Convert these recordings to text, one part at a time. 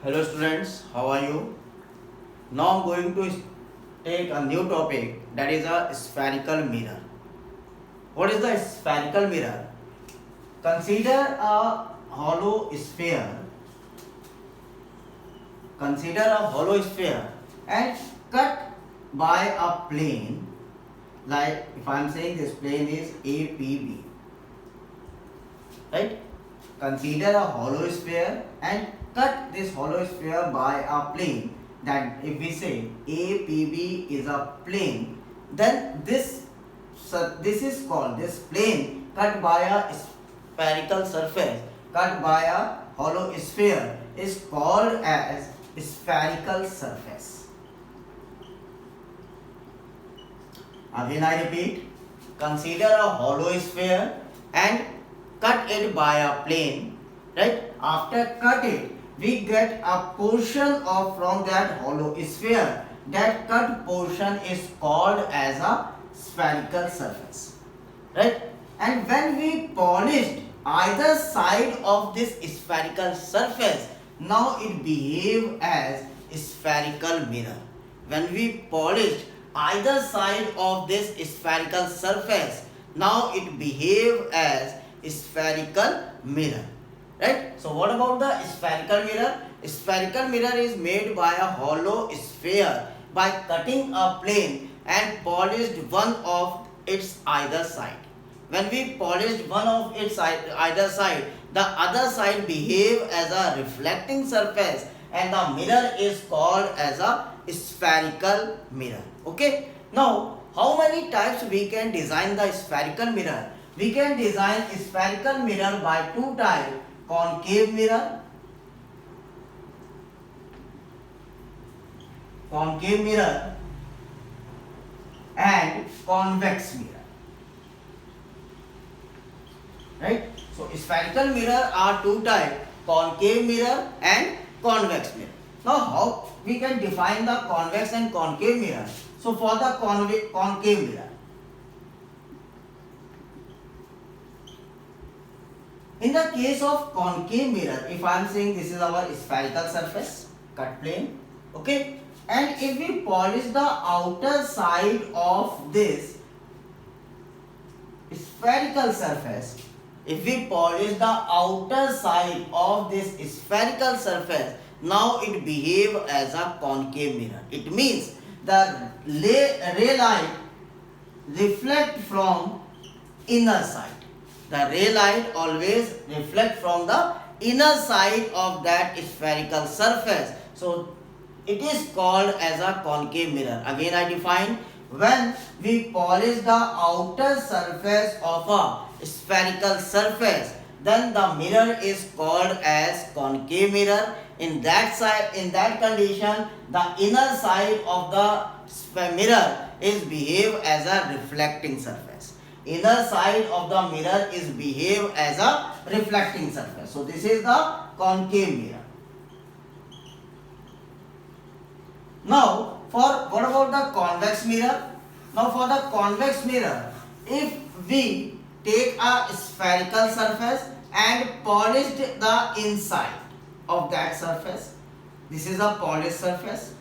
Hello students, how are you? Now I'm going to take a new topic, that is a spherical mirror. What is the spherical mirror? Consider a hollow sphere. Consider a hollow sphere and cut by a plane. Like if I am saying this plane is APB, right? Consider a hollow sphere and cut this hollow sphere by a plane. That if we say APB is a plane, then this is called, this plane cut by a spherical surface, cut by a hollow sphere, is called as spherical surface. Again I repeat, consider a hollow sphere and cut it by a plane, right? After cut it, we get a portion of from that hollow sphere. That cut portion is called as a spherical surface, right? And when we polished either side of this spherical surface, now it behave as spherical mirror. When we polished either side of this spherical surface, now it behave as spherical mirror, right? So what about the spherical mirror? Spherical mirror is made by a hollow sphere by cutting a plane and polished one of its either side. When we polished one of its either side, the other side behave as a reflecting surface and the mirror is called as a spherical mirror. Okay, now how many types we can design the spherical mirror? We can design a spherical mirror by two types, concave mirror and convex mirror, right? So spherical mirror are two types, concave mirror and convex mirror. Now how we can define the convex and concave mirror? So for the concave mirror, in the case of concave mirror, if I am saying this is our spherical surface, cut plane, okay, and if we polish the outer side of this spherical surface, if we polish the outer side of this spherical surface, now it behave as a concave mirror. It means the ray light reflect from inner side. The ray light always reflect from the inner side of that spherical surface. So it is called as a concave mirror. Again I define, when we polish the outer surface of a spherical surface, then the mirror is called as concave mirror. In that condition, the inner side of the mirror is behave as a reflecting surface. Inner side of the mirror is behave as a reflecting surface. So this is the concave mirror. Now for what about the convex mirror? Now for the convex mirror, if we take a spherical surface and polished the inside of that surface, this is a polished surface.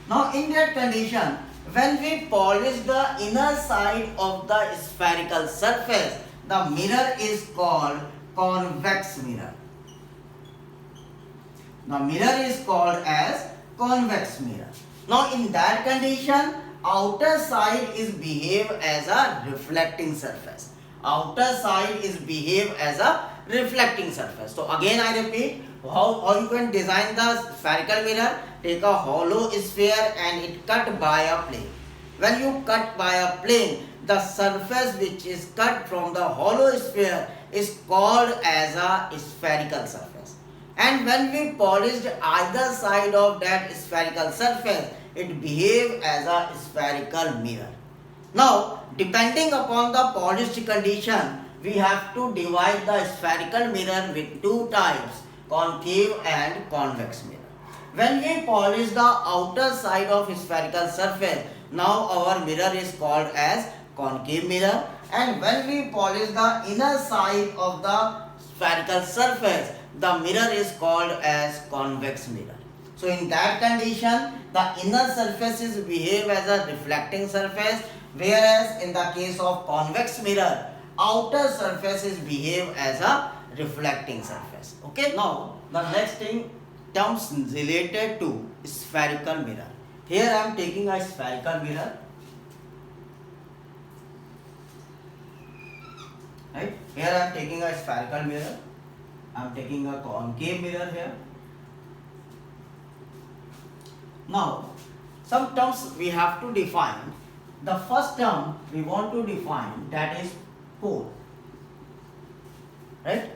Now in that condition, when we polish the inner side of the spherical surface, the mirror is called convex mirror. The mirror is called as convex mirror. Now in that condition, outer side is behave as a reflecting surface. Outer side is behave as a reflecting surface. So again I repeat, how you can design the spherical mirror? Take a hollow sphere and it cut by a plane. When you cut by a plane, the surface which is cut from the hollow sphere is called as a spherical surface. And when we polished either side of that spherical surface, it behave as a spherical mirror. Now, depending upon the polished condition, we have to divide the spherical mirror with two types, concave and convex mirror. When we polish the outer side of spherical surface, now our mirror is called as concave mirror, And when we polish the inner side of the spherical surface, the mirror is called as convex mirror. So in that condition, the inner surfaces behave as a reflecting surface, whereas in the case of convex mirror, outer surfaces behave as a reflecting surface. Okay, now the next thing, terms related to spherical mirror. Here I am taking a spherical mirror, right? Here I am taking a spherical mirror. I am taking a concave mirror here. Now, some terms we have to define. The first term we want to define, that is pole, right?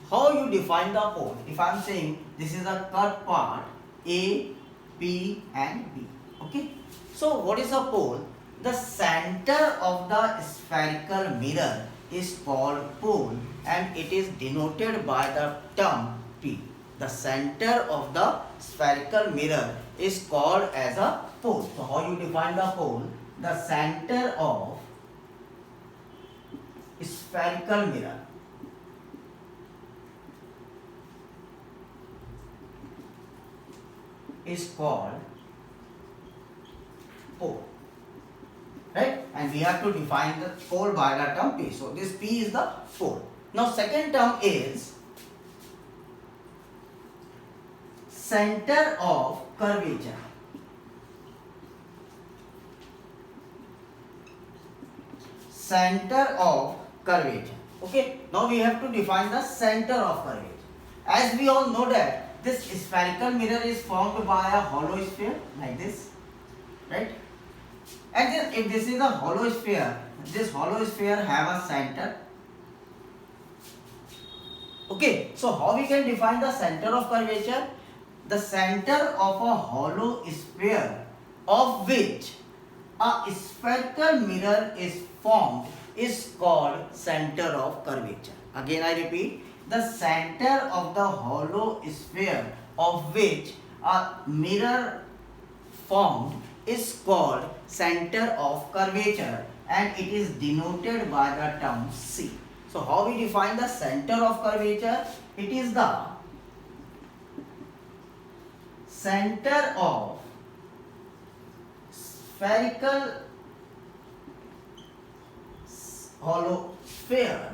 How you define the pole? If I am saying this is a cut part A, P and B, okay? So what is a pole? The center of the spherical mirror is called pole and it is denoted by the term P. The center of the spherical mirror is called as a pole. So how you define the pole? The center of spherical mirror is called pole, right? And we have to define the pole by the term P. So this P is the pole. Now second term is center of curvature. Center of curvature. Okay, now we have to define the center of curvature. As we all know that this spherical mirror is formed by a hollow sphere like this, right? And then if this is a hollow sphere, this hollow sphere have a center. Okay, so how we can define the center of curvature? The center of a hollow sphere of which a spherical mirror is formed is called center of curvature. Again I repeat, the center of the hollow sphere of which a mirror formed is called center of curvature and it is denoted by the term C. So how we define the center of curvature? It is the center of spherical hollow sphere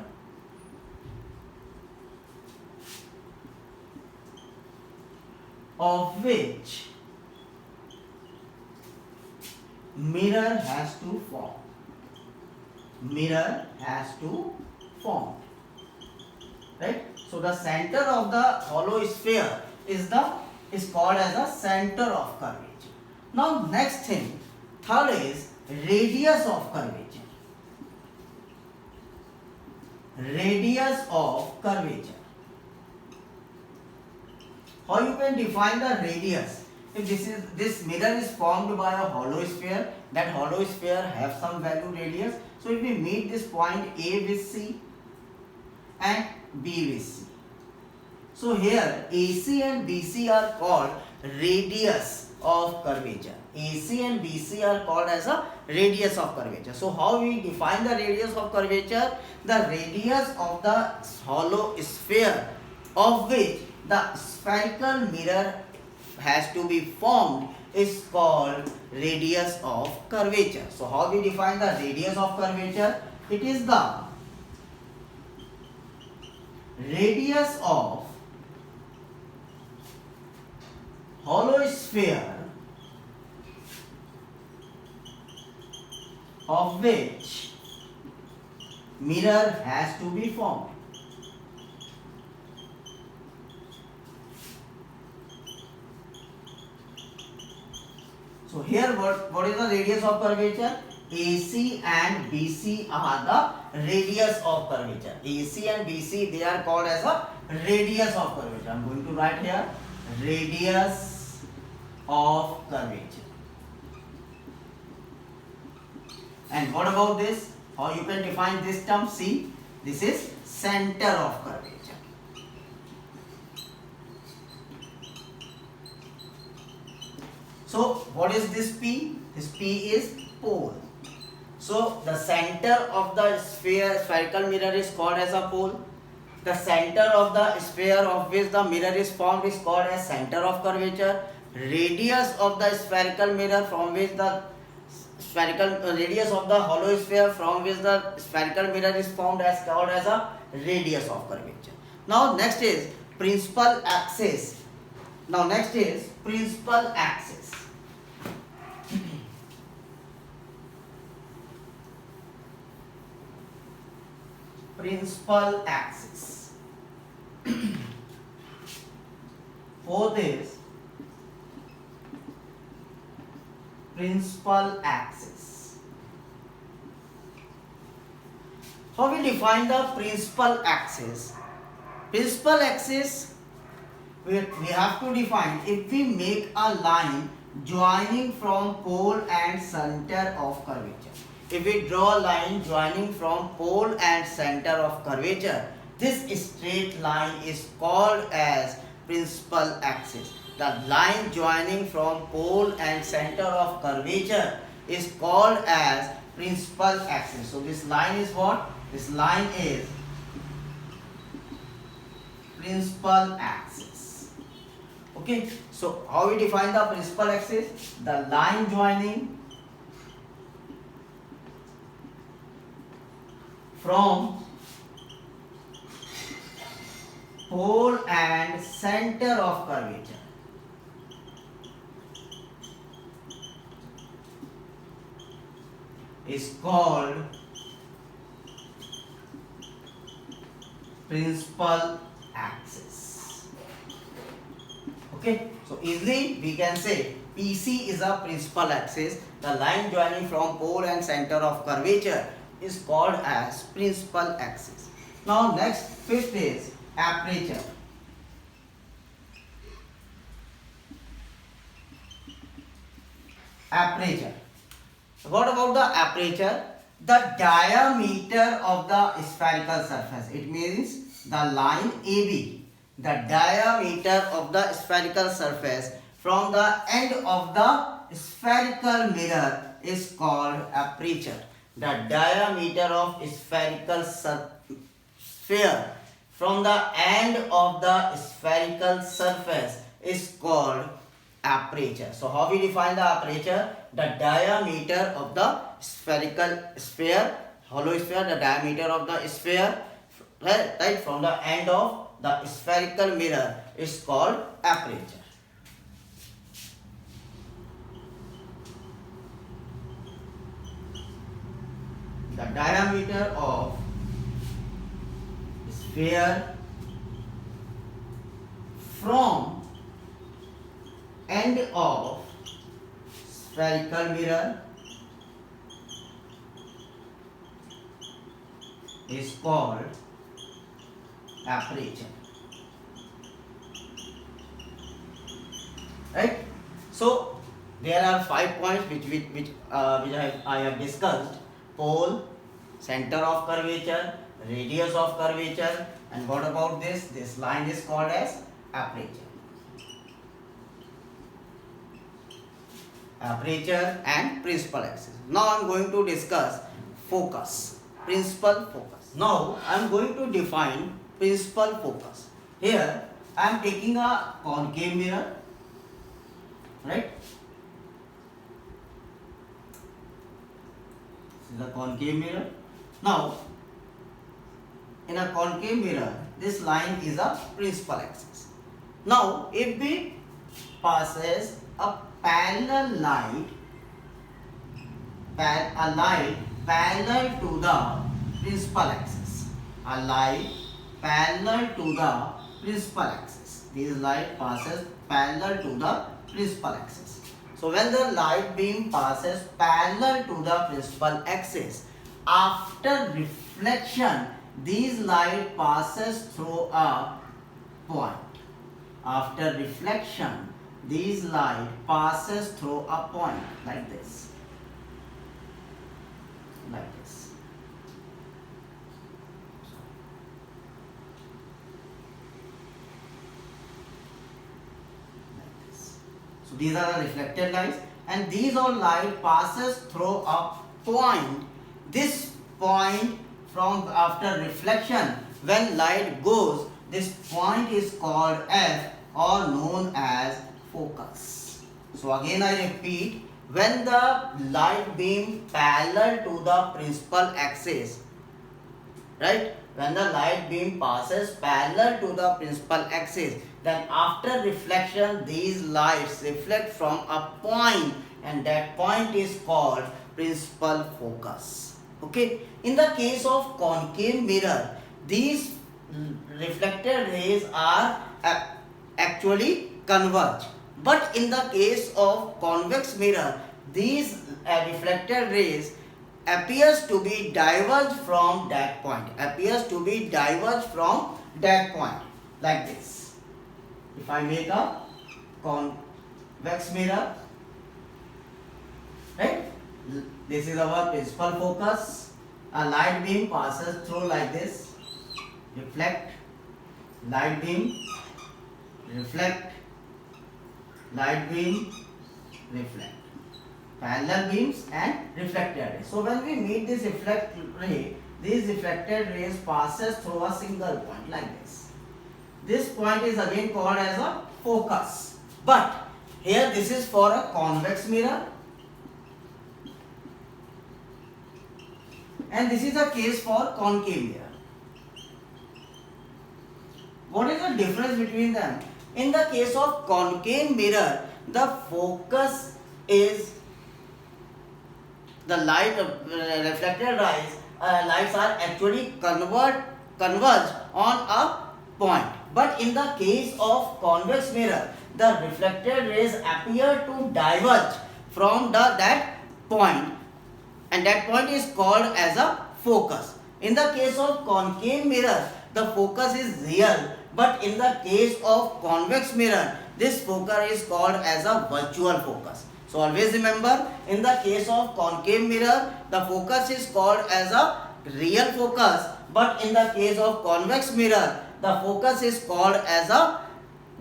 of which mirror has to form. Mirror has to form, right? So the center of the hollow sphere is called as the center of curvature. Now next thing, third is radius of curvature. Radius of curvature. How you can define the radius? If this mirror is formed by a hollow sphere, that hollow sphere have some value radius. So if we meet this point A with C and B with C, so here AC and BC are called radius of curvature. AC and BC are called as a radius of curvature. So how we define the radius of curvature? The radius of the hollow sphere of which the spherical mirror has to be formed is called radius of curvature. So how we define the radius of curvature? It is the radius of hollow sphere of which mirror has to be formed. So here what is the radius of curvature? AC and BC are the radius of curvature. AC and BC, they are called as a radius of curvature. I am going to write here radius of curvature. And what about this? How you can define this term? See, this is center of curvature. So what is this P? This P is pole. So the center of the spherical mirror is called as a pole. The center of the sphere of which the mirror is formed is called as center of curvature. Radius of the spherical mirror from which the radius of the hollow sphere from which the spherical mirror is formed as called as a radius of curvature. Now next is principal axis. Principal axis. Principal axis. Fourth is principal axis. How we define the principal axis? Principal axis we have to define if we make a line joining from pole and center of curvature. If we draw a line joining from pole and center of curvature, this straight line is called as principal axis. The line joining from pole and center of curvature is called as principal axis. So this line is what? This line is principal axis. Okay. So how we define the principal axis? The line joining from pole and center of curvature is called principal axis. Okay, so easily we can say PC is a principal axis. The line joining from pole and center of curvature is called as principal axis. Now next, fifth is aperture. Aperture. What about the aperture? The diameter of the spherical surface. It means the line AB. The diameter of the spherical surface from the end of the spherical mirror is called aperture. The diameter of spherical sphere from the end of the spherical surface is called aperture. So how we define the aperture? The diameter of the spherical sphere, hollow sphere, the diameter of the sphere, right, from the end of the spherical mirror is called aperture. The diameter of sphere from end of spherical mirror is called aperture. Right? So there are 5 points which I have discussed: pole, center of curvature, radius of curvature, and what about this? This line is called as aperture. Aperture and principal axis. Now I am going to discuss focus, principal focus. Now I am going to define principal focus. Here I am taking a concave mirror, right? This is a concave mirror. Now in a concave mirror, this line is a principal axis. Now if we passes a parallel light, a light parallel to the principal axis, a light parallel to the principal axis. This light passes parallel to the principal axis. So when the light beam passes parallel to the principal axis, after reflection, this light passes through a point. After reflection, this light passes through a point like this. Like this. Like this. So these are the reflected lights, and these all light passes through a point this point from after reflection, when light goes, this point is called F or known as focus. So again I repeat, when the light beam parallel to the principal axis, right, when the light beam passes parallel to the principal axis, then after reflection these lights reflect from a point, and that point is called principal focus. Okay, in the case of concave mirror, these reflected rays are actually converge, but in the case of convex mirror, these reflected rays appears to be diverged from that point, like this. If I make a convex mirror, right, this is our principal focus, a light beam passes through like this, reflect, light beam, reflect, light beam, reflect, parallel beams and reflected rays. So when we meet this reflected ray, these reflected rays passes through a single point like this. This point is again called as a focus, but here this is for a convex mirror, and this is the case for concave mirror. What is the difference between them? In the case of concave mirror, the focus is the light reflected lights are actually converged on a point. But in the case of convex mirror, the reflected rays appear to diverge from that point, and that point is called as a focus. In the case of concave mirror, the focus is real, but in the case of convex mirror, this focus is called as a virtual focus. So always remember, in the case of concave mirror, the focus is called as a real focus, but in the case of convex mirror, the focus is called as a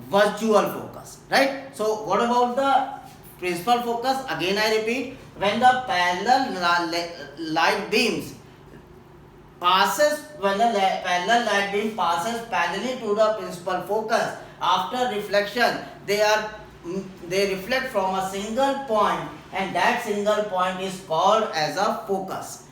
virtual focus, right? So what about the principal focus? Again I repeat, when the parallel light beams passes, when the parallel light beam passes parallelly to the principal focus, after reflection they reflect from a single point, and that single point is called as a focus.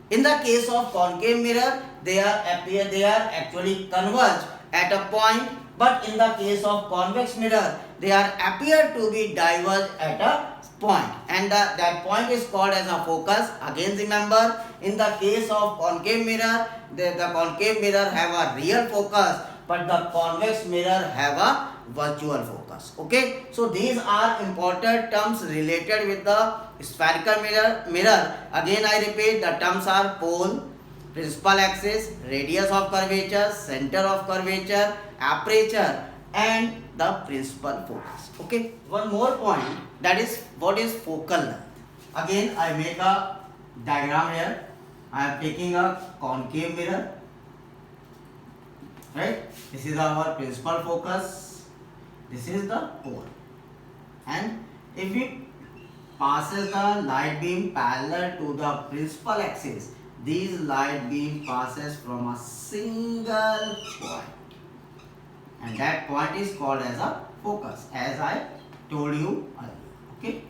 In the case of concave mirror, they are actually converged at a point, but in the case of convex mirror, they are appear to be diverged at a point, and that point is called as a focus. Again remember, in the case of concave mirror, the concave mirror have a real focus, but the convex mirror have a virtual focus. Okay, so these are important terms related with the spherical mirror. Again I repeat, the terms are pole, principal axis, radius of curvature, center of curvature, aperture, and the principal focus. Okay, one more point, that is what is focal length. Again I make a diagram here. I am taking a concave mirror, right? This is our principal focus, this is the pole, and if it passes the light beam parallel to the principal axis, these light beam passes from a single point, and that point is called as a focus, as I told you earlier. Okay,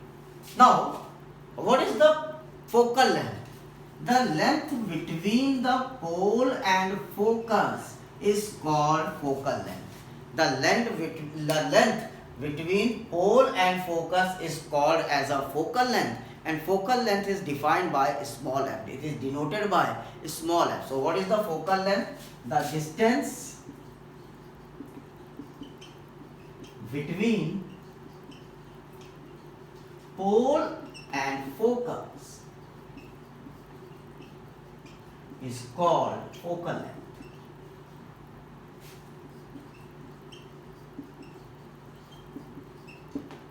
now what is the focal length? The length between the pole and focus is called focal length. The length between pole and focus is called as a focal length, and focal length is defined by small f. It is denoted by small f. So what is the focal length? The distance between pole and focus is called focal length.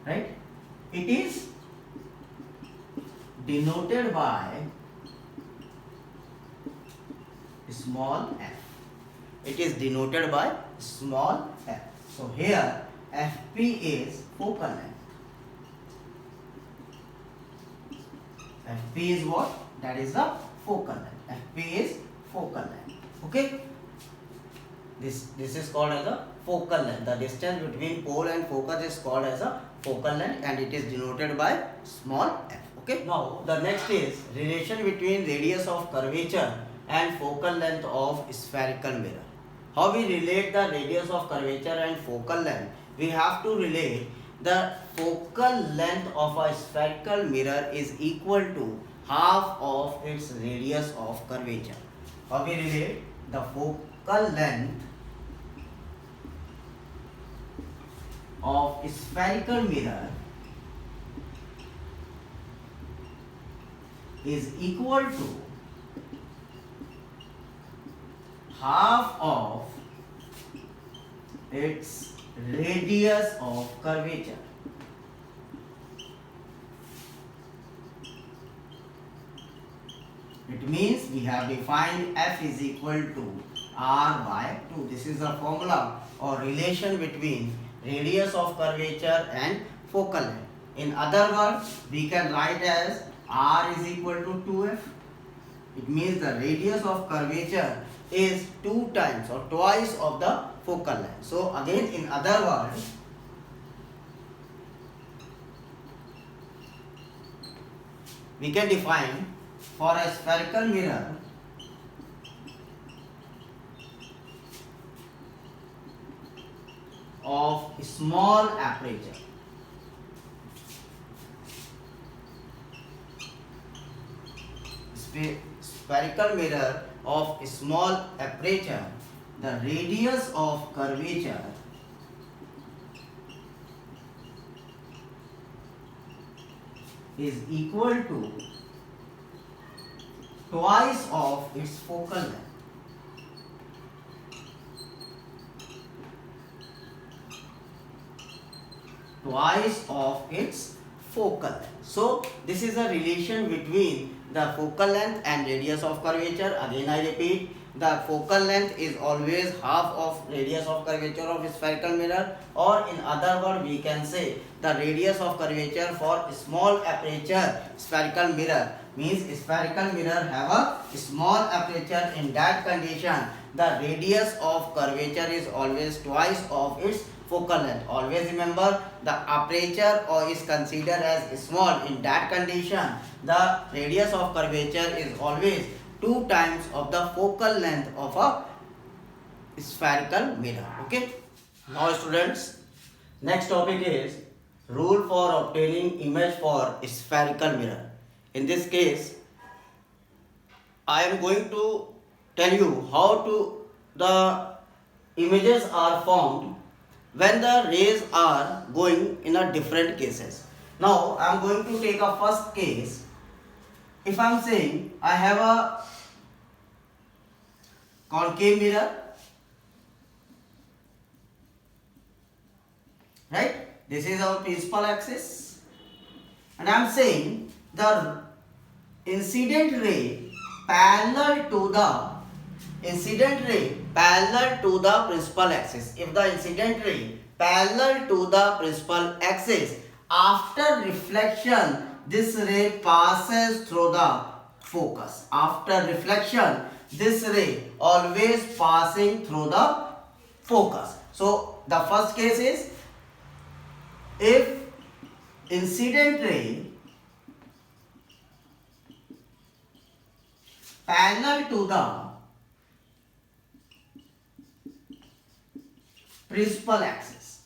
Right? It is denoted by small f. It is denoted by small f. So here FP is focal length. FP is what? That is the focal length. FP is focal length. Okay. This is called as a focal length. The distance between pole and focus is called as a focal length and it is denoted by small f. Okay. Now the next is relation between radius of curvature and focal length of spherical mirror. How we relate the radius of curvature and focal length? We have to relate the focal length of a spherical mirror is equal to half of its radius of curvature. How we relate the focal length of spherical mirror is equal to half of its radius of curvature. It means we have defined f is equal to r by 2. This is the formula or relation between radius of curvature and focal length. In other words, we can write as r is equal to 2f. It means the radius of curvature is 2 times or twice of the focal length. So again, in other words, we can define for a spherical mirror of small aperture. Spherical mirror of small aperture, the radius of curvature is equal to twice of its focal length. Twice of its focal length. So this is a relation between the focal length and radius of curvature. Again I repeat, the focal length is always half of radius of curvature of spherical mirror, or in other words we can say the radius of curvature for small aperture spherical mirror. Means spherical mirror have a small aperture. In that condition the radius of curvature is always twice of its focal length. Always remember, the aperture or is considered as small. In that condition the radius of curvature is always 2 times of the focal length of a spherical mirror. Okay. Now students, next topic is rule for obtaining image for spherical mirror. In this case, I am going to tell you how the images are formed when the rays are going in a different cases. Now I am going to take a first case. If I am saying I have a concave mirror, right? This is our principal axis, and I am saying the incident ray parallel to the principal axis. If the incident ray parallel to the principal axis, after reflection this ray passes through the focus. After reflection this ray always passing through the focus. So the first case is, if incident ray parallel to the principal axis,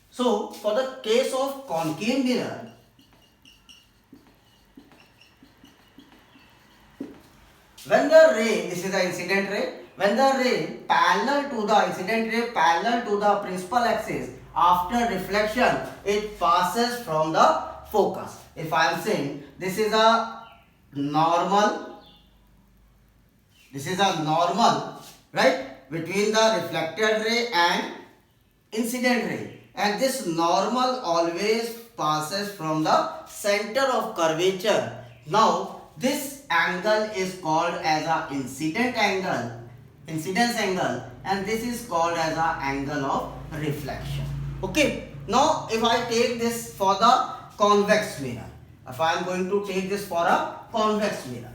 so for the case of concave mirror, when the ray, this is the incident ray, when the ray parallel to the incident ray parallel to the principal axis, after reflection it passes from the focus. If I am saying this is a normal, right, between the reflected ray and incident ray, and this normal always passes from the center of curvature. Now this angle is called as a incidence angle, and this is called as a angle of reflection. Okay. Now if I take this for the convex mirror. If I am going to take this for a convex mirror.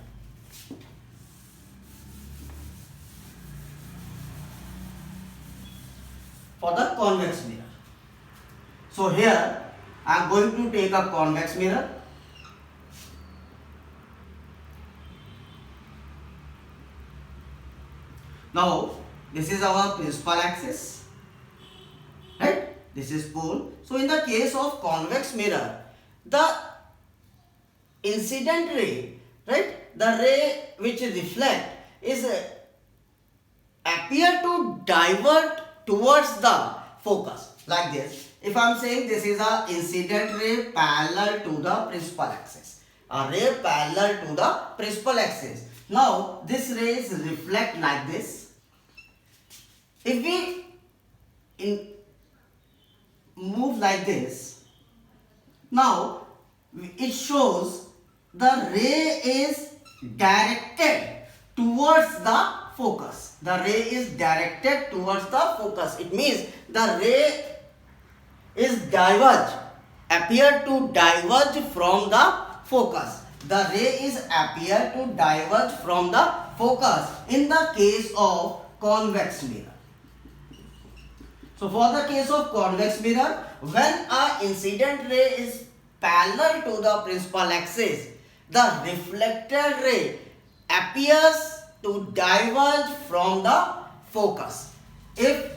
For the convex mirror. So here I am going to take a convex mirror. Now this is our principal axis, right? This is pole. So in the case of convex mirror, the incident ray, right, the ray which reflect is appear to divert towards the focus like this. If I am saying this is a incident ray parallel to the principal axis, a ray parallel to the principal axis. Now this rays reflect like this. If we move like this, now it shows the ray is directed towards the focus. The ray is directed towards the focus. It means the ray is diverge, appear to diverge from the focus. The ray is appear to diverge from the focus in the case of convex mirror. So for the case of convex mirror, when a incident ray is parallel to the principal axis, the reflected ray appears to diverge from the focus. If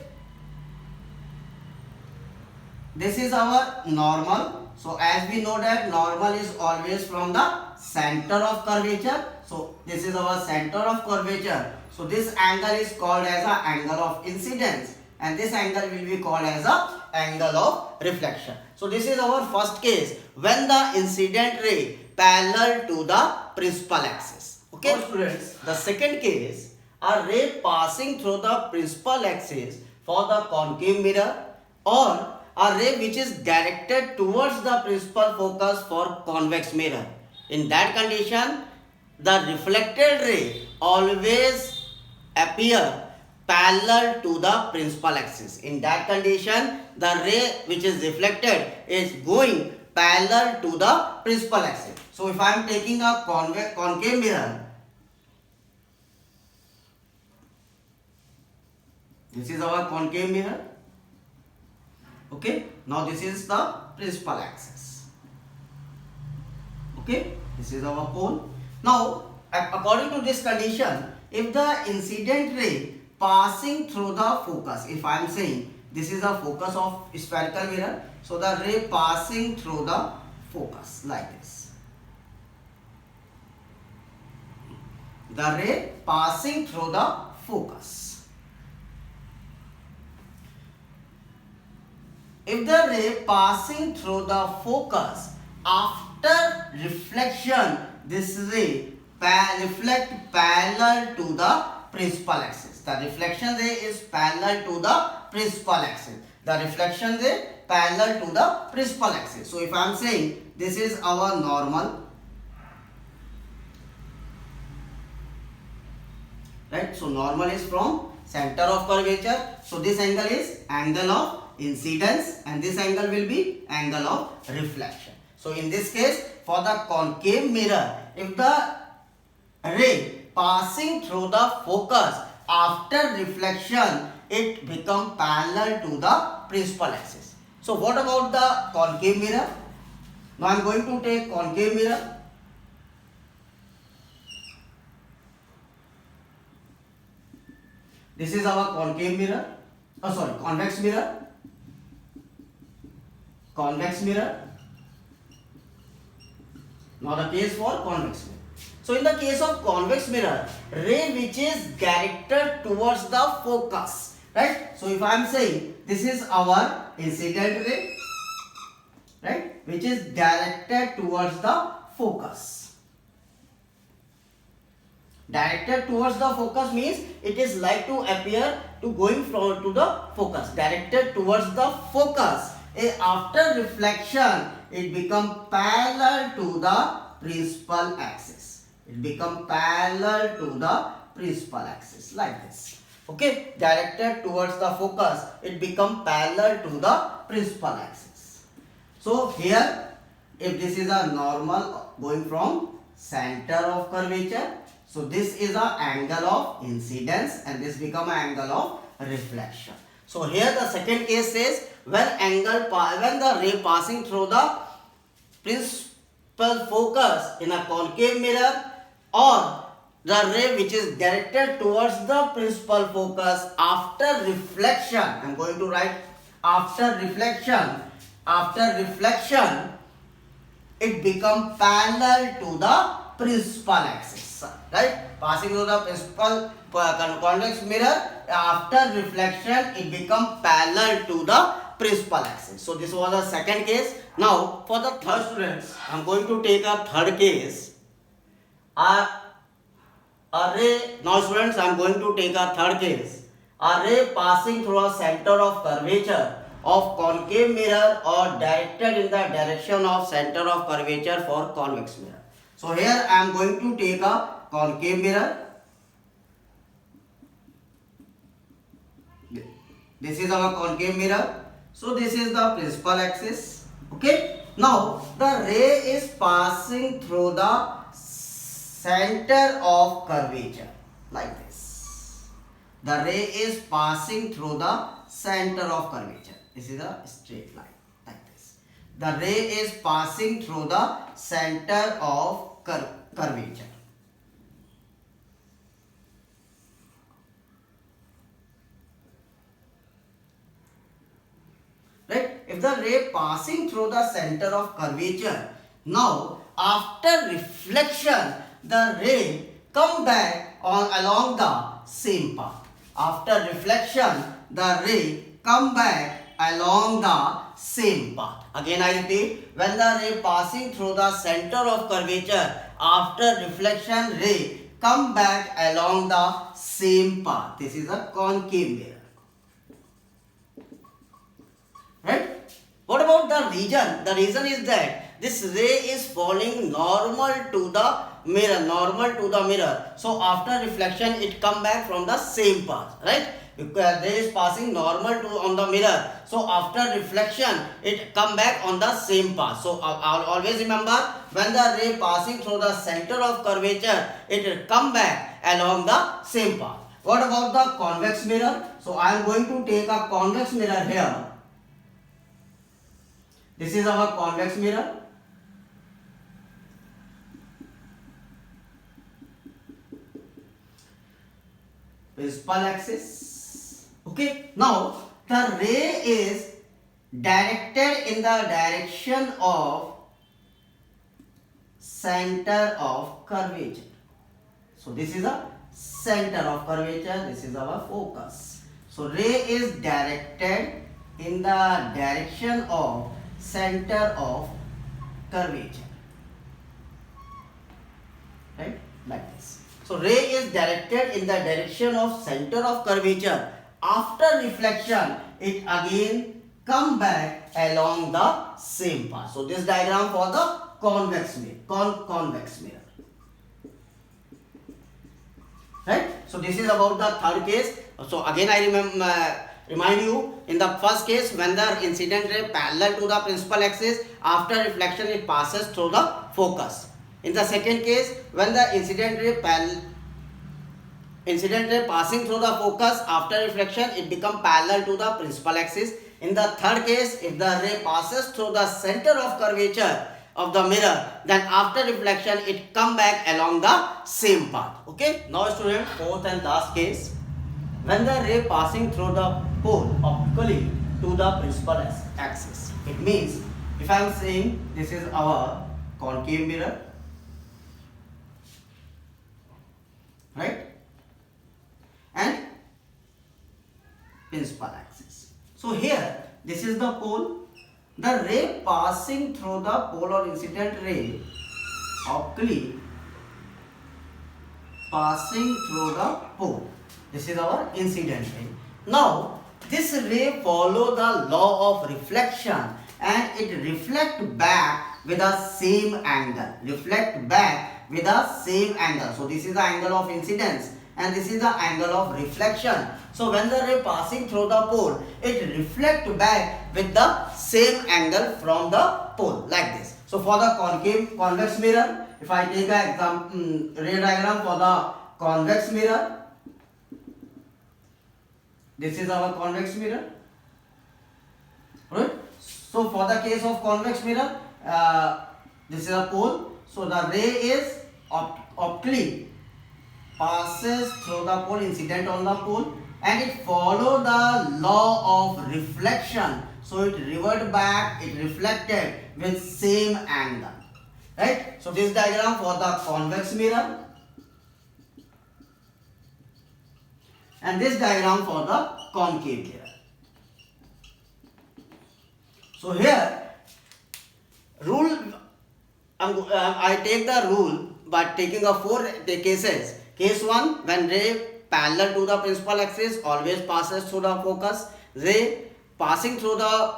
this is our normal, so as we know that normal is always from the center of curvature. So this is our center of curvature. So this angle is called as an angle of incidence. And this angle will be called as a angle of reflection. So this is our first case when the incident ray parallel to the principal axis. Okay, students. The second case, a ray passing through the principal axis for the concave mirror, or a ray which is directed towards the principal focus for convex mirror. In that condition, the reflected ray always appear parallel to the principal axis. In that condition, the ray which is reflected is going parallel to the principal axis. So if I am taking a concave mirror, this is our concave mirror. Okay, now this is the principal axis. Okay, this is our pole. Now according to this condition, if the incident ray passing through the focus, if I am saying this is the focus of spherical mirror, so the ray passing through the focus like this, the ray passing through the focus. If the ray passing through the focus after reflection, this ray reflect parallel to the principal axis. The reflection ray is parallel to the principal axis. The reflection ray parallel to the principal axis. So if I am saying this is our normal, right? So normal is from center of curvature. So this angle is angle of incidence and this angle will be angle of reflection. So in this case, for the concave mirror, if the ray passing through the focus after reflection, it become parallel to the principal axis. So what about the concave mirror? Now I am going to take concave mirror. This is our concave mirror. Convex mirror. Convex mirror. Now the case for convex mirror. So in the case of convex mirror, ray which is directed towards the focus, right? So if I am saying this is our incident ray, right, which is directed towards the focus. Directed towards the focus means it is like to appear to going from to the focus. Directed towards the focus. After reflection, it become parallel to the principal axis. It become parallel to the principal axis like this. Okay, directed towards the focus, it become parallel to the principal axis. So here if this is a normal going from center of curvature, so this is a angle of incidence and this become an angle of reflection. So here the second case says when the ray passing through the principal focus in a concave mirror or the ray which is directed towards the principal focus after reflection, I am going to write after reflection it become parallel to the principal axis, right? Passing through the principal convex mirror, after reflection it become parallel to the principal axis. So this was the second case. Now for the third, students, I am going to take a third case. Now students, I am going to take a third case. A ray passing through a center of curvature of concave mirror or directed in the direction of center of curvature for convex mirror. So here I am going to take a concave mirror. This is our concave mirror. So this is the principal axis. Okay. Now the ray is passing through the center of curvature like this. The ray is passing through the center of curvature. This is a straight line like this. The ray is passing through the center of curvature. Right? If the ray passing through the center of curvature, now after reflection, the ray come back along the same path. After reflection, the ray come back along the same path. Again I repeat, when the ray passing through the center of curvature, after reflection ray come back along the same path. This is a concave mirror. Right? What about the reason? The reason is that this ray is falling normal to the mirror. So after reflection it come back from the same path, right? Because ray is passing normal on the mirror. So after reflection it come back on the same path. So I'll always remember, when the ray passing through the center of curvature, it come back along the same path. What about the convex mirror? So I am going to take a convex mirror here. This is our convex mirror. Principal axis. Okay. Now the ray is directed in the direction of center of curvature. So this is a center of curvature. This is our focus. So ray is directed in the direction of center of curvature, right, like this. So ray is directed in the direction of center of curvature. After reflection it again come back along the same path. So this diagram for the convex mirror, convex mirror, right. So this is about the third case. So again I remind you, in the first case, when the incident ray parallel to the principal axis, after reflection it passes through the focus. In the second case, when the incident ray passing through the focus, after reflection it become parallel to the principal axis. In the third case, if the ray passes through the center of curvature of the mirror, then after reflection it come back along the same path. Okay. Now student, fourth and last case, when the ray passing through the pole optically to the principal axis. It means, if I am saying this is our concave mirror, right, and principal axis. So here this is the pole. The ray passing through the pole or incident ray optically passing through the pole. This is our incident ray. Now this ray follow the law of reflection and it reflect back with the same angle. So this is the angle of incidence and this is the angle of reflection. So when the ray passing through the pole, it reflect back with the same angle from the pole like this. So So for the concave convex mirror, if I take an example ray diagram for the convex mirror, this is our convex mirror, right? So for the case of convex mirror, this is a pole. So the ray is optically passes through the pole, incident on the pole, and it follow the law of reflection. So it revert back, it reflected with same angle, right? So this diagram for the convex mirror, and this diagram for the concave mirror. So here rule, I take the rule by taking a 4 cases. Case 1, when ray parallel to the principal axis always passes through the focus. Ray passing through the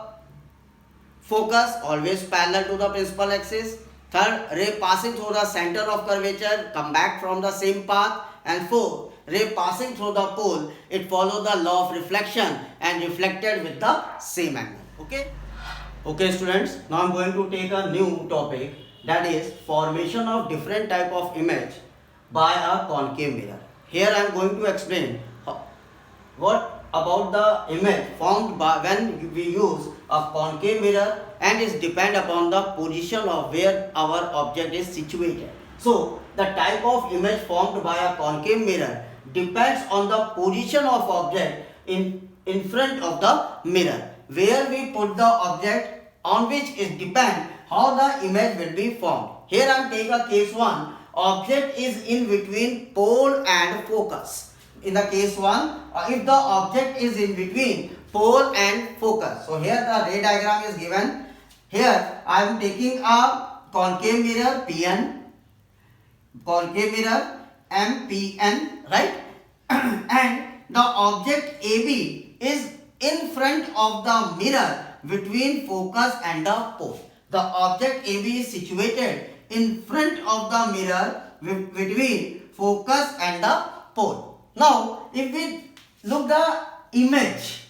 focus always parallel to the principal axis. Third, ray passing through the center of curvature come back from the same path. And fourth, ray passing through the pole, it follow the law of reflection and reflected with the same angle. Okay students, now I am going to take a new topic, that is formation of different type of image by a concave mirror. Here I am going to explain what about the image formed by when we use a concave mirror, and is depend upon the position of where our object is situated. So the type of image formed by a concave mirror depends on the position of object in front of the mirror. Where we put the object on which is depend how the image will be formed. Here I am taking a case 1. Object is in between pole and focus. In the case 1, if the object is in between pole and focus. So here the ray diagram is given. Here I am taking a concave mirror PN, concave mirror MPN, right? And the object AB is in front of the mirror between focus and the pole. The object AB is situated in front of the mirror between focus and the pole. Now, if we look the image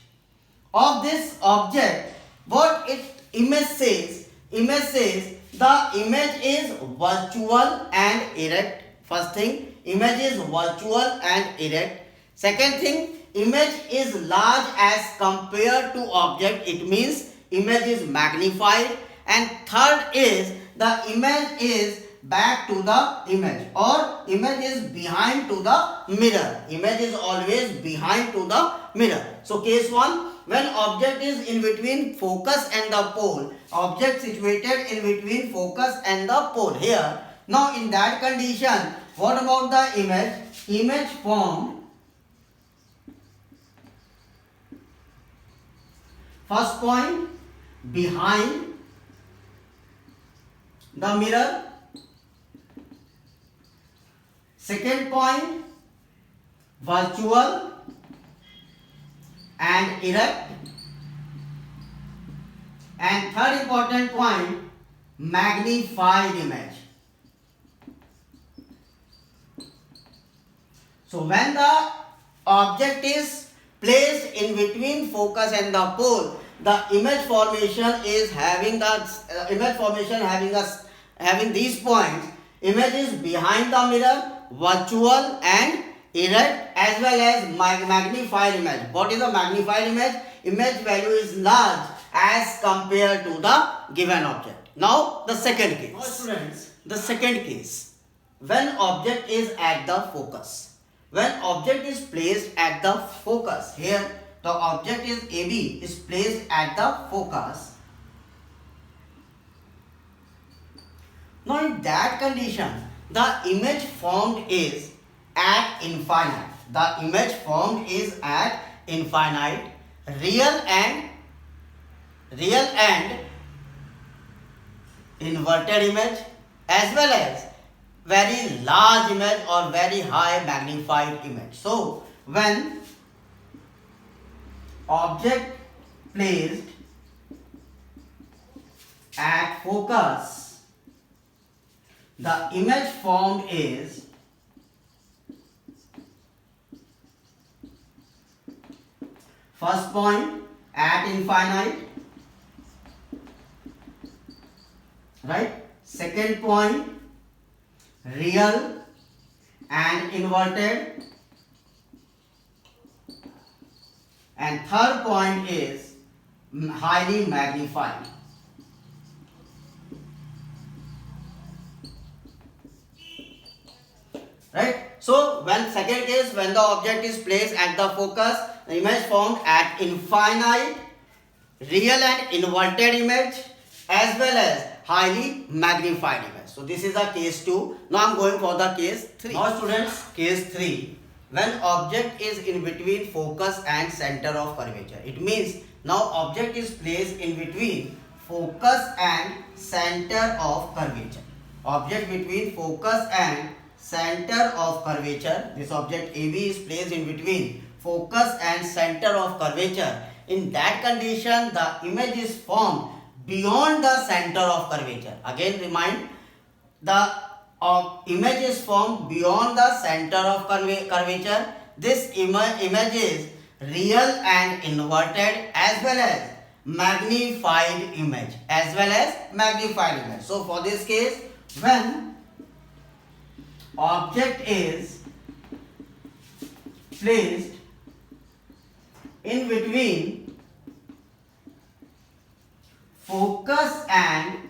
of this object, what image says? Image says the image is virtual and erect. First thing, image is virtual and erect. Second thing, image is large as compared to object. It means image is magnified. And third is the image is back to the image, or image is behind to the mirror. Image is always behind to the mirror. So case 1, when object is in between focus and the pole, object situated in between focus and the pole here. Now in that condition, what about the image? Image formed, first point, behind the mirror. Second point, virtual and erect. And third important point, magnified image. So when the object is placed in between focus and the pole, the image formation is having having these points. Image is behind the mirror, virtual and erect, as well as magnified image. What is a magnified image? Image value is large as compared to the given object. Now the second case. Now students, the second case, when object is at the focus. When object is placed at the focus, here the object is AB is placed at the focus. Now in that condition, the image formed is at infinite. The image formed is at infinite, real and inverted image, as well as very large image or very high magnified image. So when object placed at focus, the image formed is first point at infinite, right? second point, real and inverted, and third point is highly magnified. Right? So when second case, when the object is placed at the focus, the image formed at infinite, real and inverted image, as well as highly magnified image. So this is a case 2. Now I am going for the case 3. Now students, case 3, when object is in between focus and center of curvature. It means now object is placed in between focus and center of curvature. Object between focus and center of curvature. This object AB is placed in between focus and center of curvature. In that condition, the image is formed beyond the center of curvature. Again remind, the image is formed beyond the center of curvature. This image is real and inverted, as well as magnified image, So for this case, when object is placed in between focus and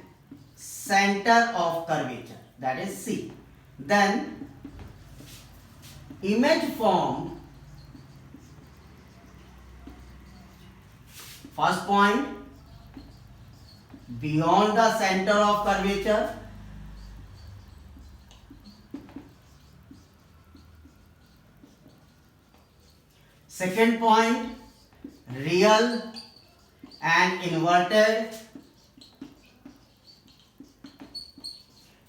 center of curvature, that is C, then image formed, first point, beyond the center of curvature, second point, real and inverted,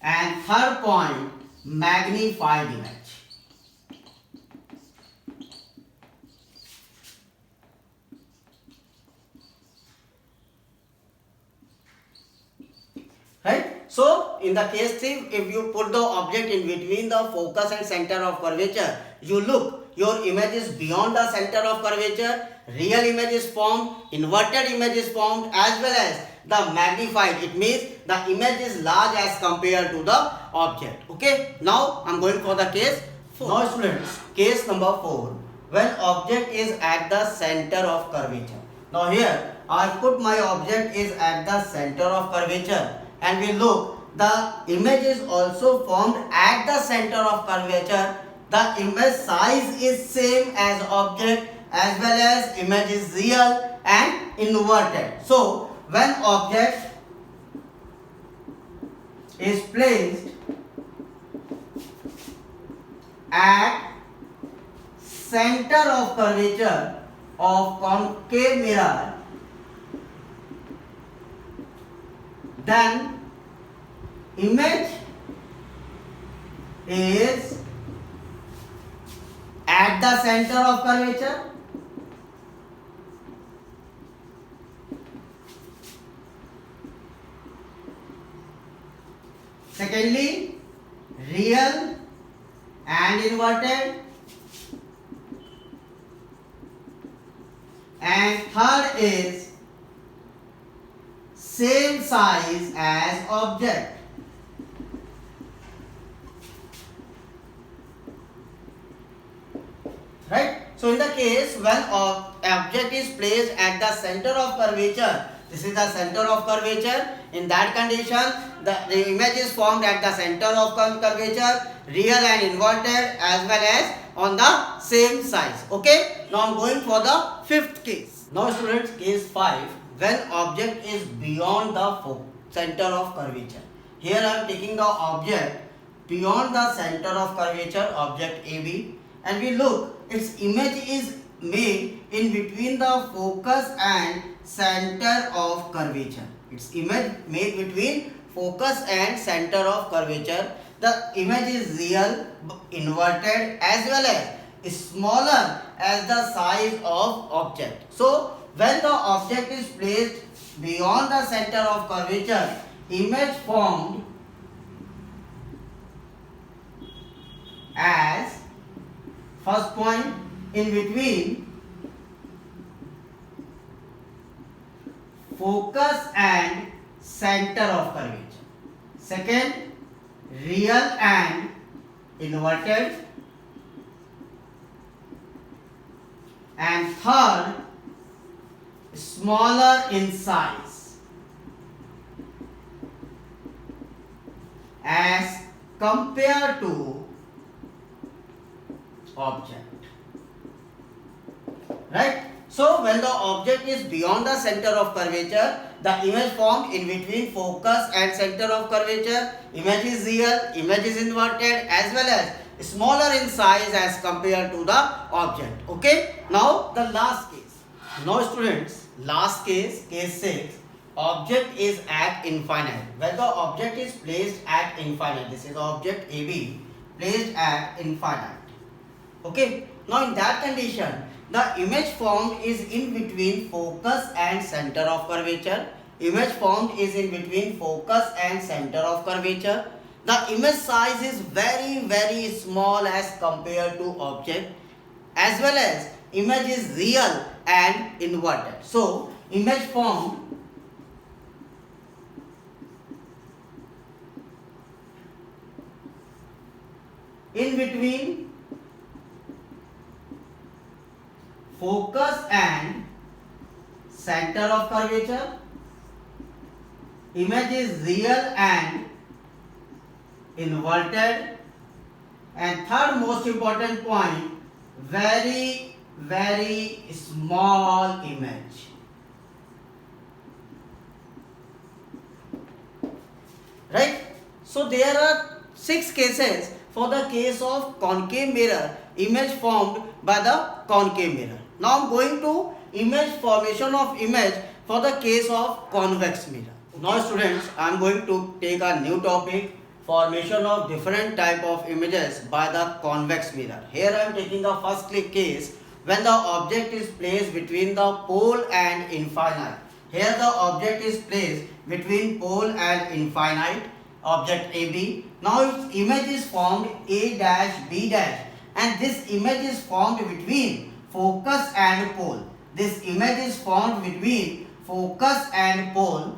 and third point, magnified image. Right? So in the case 3, if you put the object in between the focus and center of curvature, you look, your image is beyond the center of curvature, real image is formed, inverted image is formed, as well as the magnified. It means the image is large as compared to the object. Okay. Now I am going for the case 4. Now students, case number 4, when object is at the center of curvature. Now here I put my object is at the center of curvature, and we look, the image is also formed at the center of curvature. The image size is same as object, as well as image is real and inverted. So when object is placed at center of curvature of concave mirror, then image is at the center of curvature, secondly, real and inverted, and third is same size as object. Right? So in the case when object is placed at the center of curvature, this is the center of curvature. In that condition, the image is formed at the center of curvature, real and inverted, as well as on the same size. Okay. Now I am going for the 5th case. Now students, case 5, when object is beyond the center of curvature. Here I am taking the object beyond the center of curvature, object AB, and we look, its image is made in between the focus and center of curvature. Its image made between focus and center of curvature. The image is real, inverted, as well as smaller as the size of object. So when the object is placed beyond the center of curvature, image formed as first point in between focus and center of curvature. second real and inverted, and third smaller in size as compared to object, right? So when the object is beyond the center of curvature, the image formed in between focus and center of curvature, image is real, image is inverted, as well as smaller in size as compared to the object. Okay, now the last case. Now students, last case, case 6, object is at infinite. When the object is placed at infinite, this is object AB placed at infinite. Okay, now in that condition, the image formed is in between focus and center of curvature. Image formed is in between focus and center of curvature. The image size is very small as compared to object, as well as image is real and inverted. So image formed in between focus and center of curvature, image is real and inverted, and third most important point, very small image. Right? So there are 6 cases for the case of concave mirror, image formed by the concave mirror. Now I am going to image formation of image for the case of convex mirror. Now students, I am going to take a new topic, formation of different type of images by the convex mirror. Here I am taking the first case when the object is placed between the pole and infinite. Here the object is placed between pole and infinite, object AB. Now its image is formed A dash B dash, and this image is formed between focus and pole. This image is formed between focus and pole.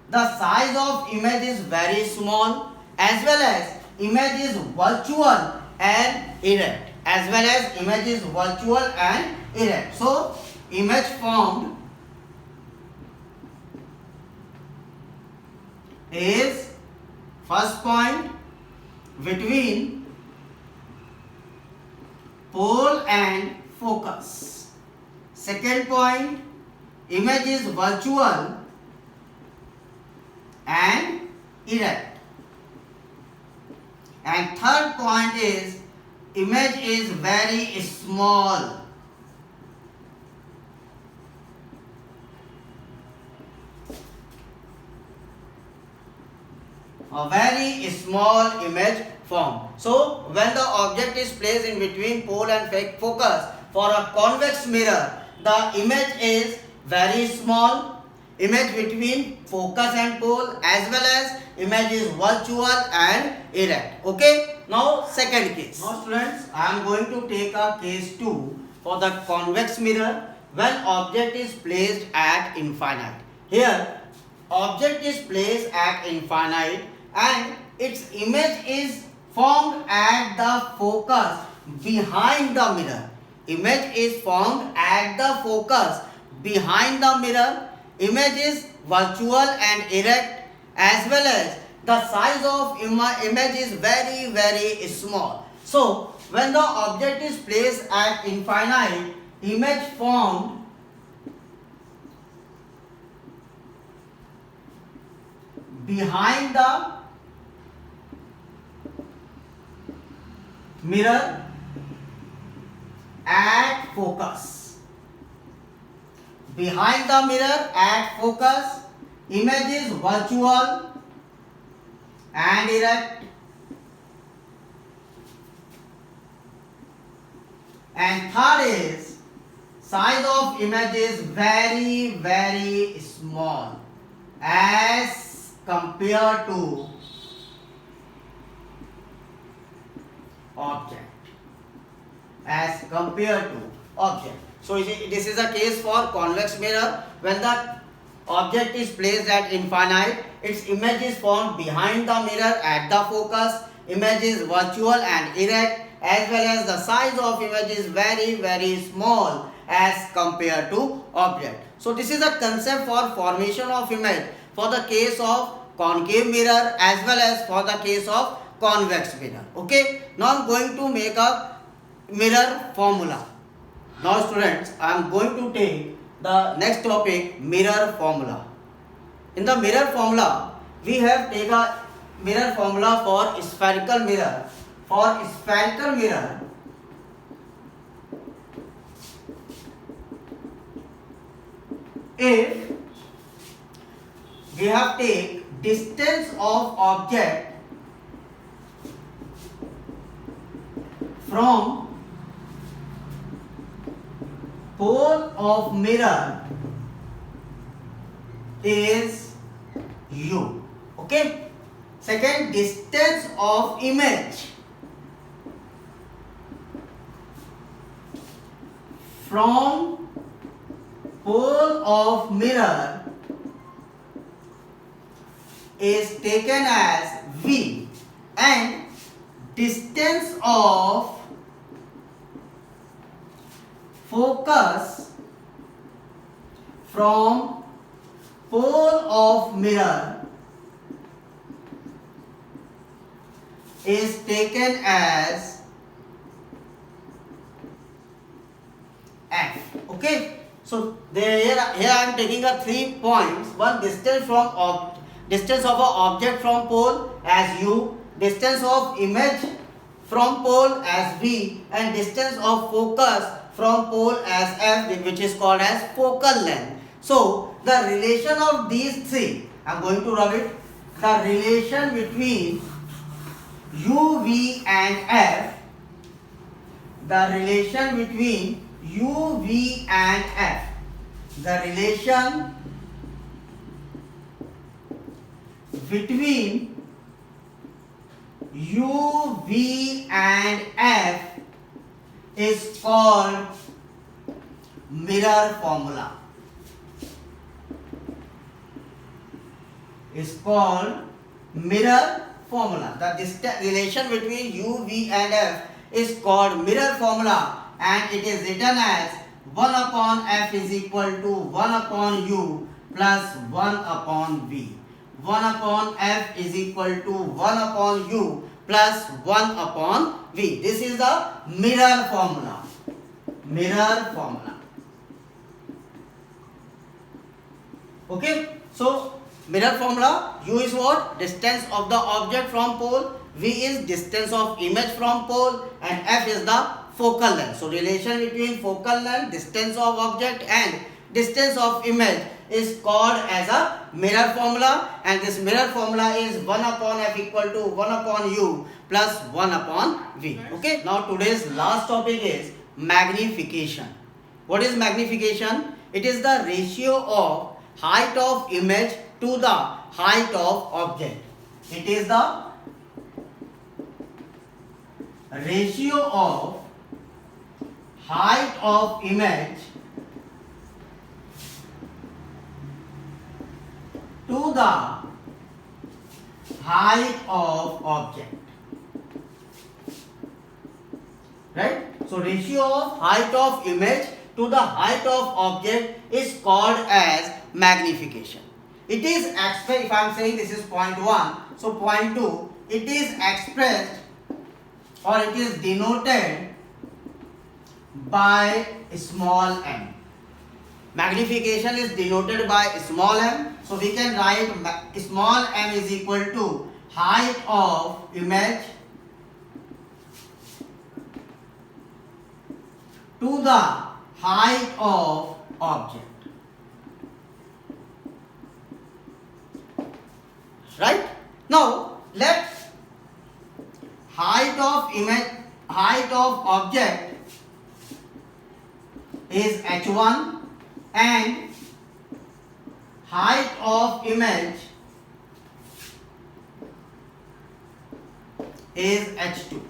The size of image is very small, as well as image is virtual and erect. So image formed is first point between pole and focus. Second point, image is virtual and erect. And third point is image is very small. A very small image form. So when the object is placed in between pole and focus for a convex mirror, the image is very small. Image between focus and pole, as well as image is virtual and erect. Okay. Now second case. Now students, I am going to take a case 2 for the convex mirror when object is placed at infinite. Here object is placed at infinite and its image is formed at the focus behind the mirror. Image is formed at the focus behind the mirror. Image is virtual and erect, as well as the size of image is very small. So when the object is placed at infinite, image formed behind the mirror at focus. Behind the mirror at focus, image is virtual and erect, and third is size of image is very small as compared to object. So this is a case for convex mirror when the object is placed at infinite. its image is formed behind the mirror at the focus. Image is virtual and erect, as well as the size of image is very small as compared to object. So this is a concept for formation of image for the case of concave mirror as well as for the case of convex mirror. Okay, now I am going to make a mirror formula. Now students, I am going to take the next topic, mirror formula. In the mirror formula, we have taken a mirror formula for spherical mirror. For spherical mirror, if we have take distance of object from pole of mirror is u. Okay. Second, distance of image from pole of mirror is taken as v, and distance of focus from pole of mirror is taken as f. Okay, so here I am taking a 3 points. One, distance from distance of an object from pole as u, distance of image from pole as v, and distance of focus from pole as f, which is called as focal length. So the relation of these three, I am going to rub it. The relation between u, v and f, the relation between u, v and f, the relation between u, v and f is called mirror formula. Is called mirror formula. The relation between u, v and f is called mirror formula, and it is written as 1 upon f is equal to 1 upon u plus 1 upon v. 1 upon f is equal to 1 upon u plus 1 upon v. This is the mirror formula. Mirror formula. Okay, so mirror formula, u is what? Distance of the object from pole, v is distance of image from pole, and f is the focal length. So relation between focal length, distance of object and distance of image is called as a mirror formula, and this mirror formula is 1 upon f equal to 1 upon u plus 1 upon v. Okay, now today's last topic is magnification. What is magnification? It is the ratio of height of image to the height of object. It is the ratio of height of image to the height of object. Right? So ratio of height of image to the height of object is called as magnification. It is expressed, if I am saying this is point 1, so point 2, it is expressed or it is denoted by small m. Magnification is denoted by small m. So we can write small m is equal to height of image to the height of object. Right? Now let height of image, height of object is h1 and height of image is h2.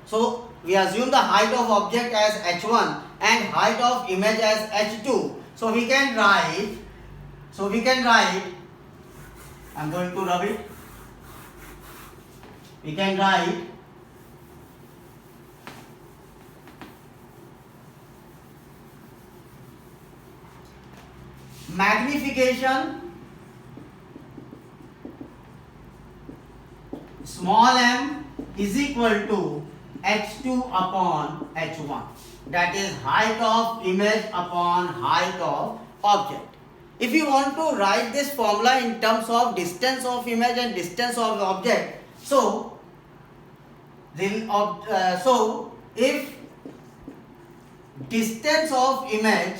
So we assume the height of object as h1 and height of image as h2. So we can write So we can write, I'm going to rub it. We can write magnification small m is equal to h2 upon h1. That is height of image upon height of object. If you want to write this formula in terms of distance of image and distance of object, so if distance of image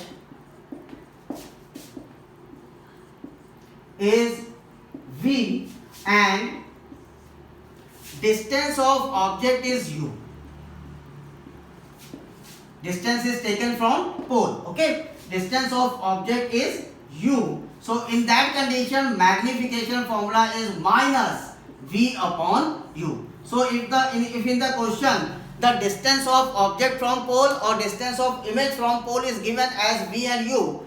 is v and distance of object is u. Distance is taken from pole, okay? Distance of object is u. So in that condition, magnification formula is minus v upon u. So if in the question the distance of object from pole or distance of image from pole is given as v and u,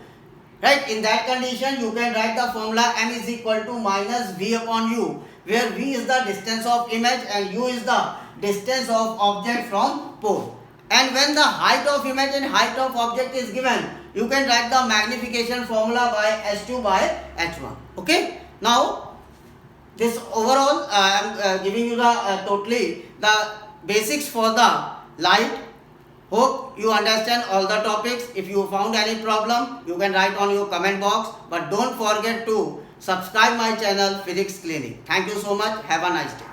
right? In that condition, you can write the formula m is equal to minus v upon u, where v is the distance of image and u is the distance of object from pole. And when the height of image and height of object is given, you can write the magnification formula by h2 by h1. Okay. Now, this overall, I am giving you the totally the basics for the light. Hope you understand all the topics. If you found any problem, you can write on your comment box. But don't forget to subscribe my channel Physics Clinic. Thank you so much. Have a nice day.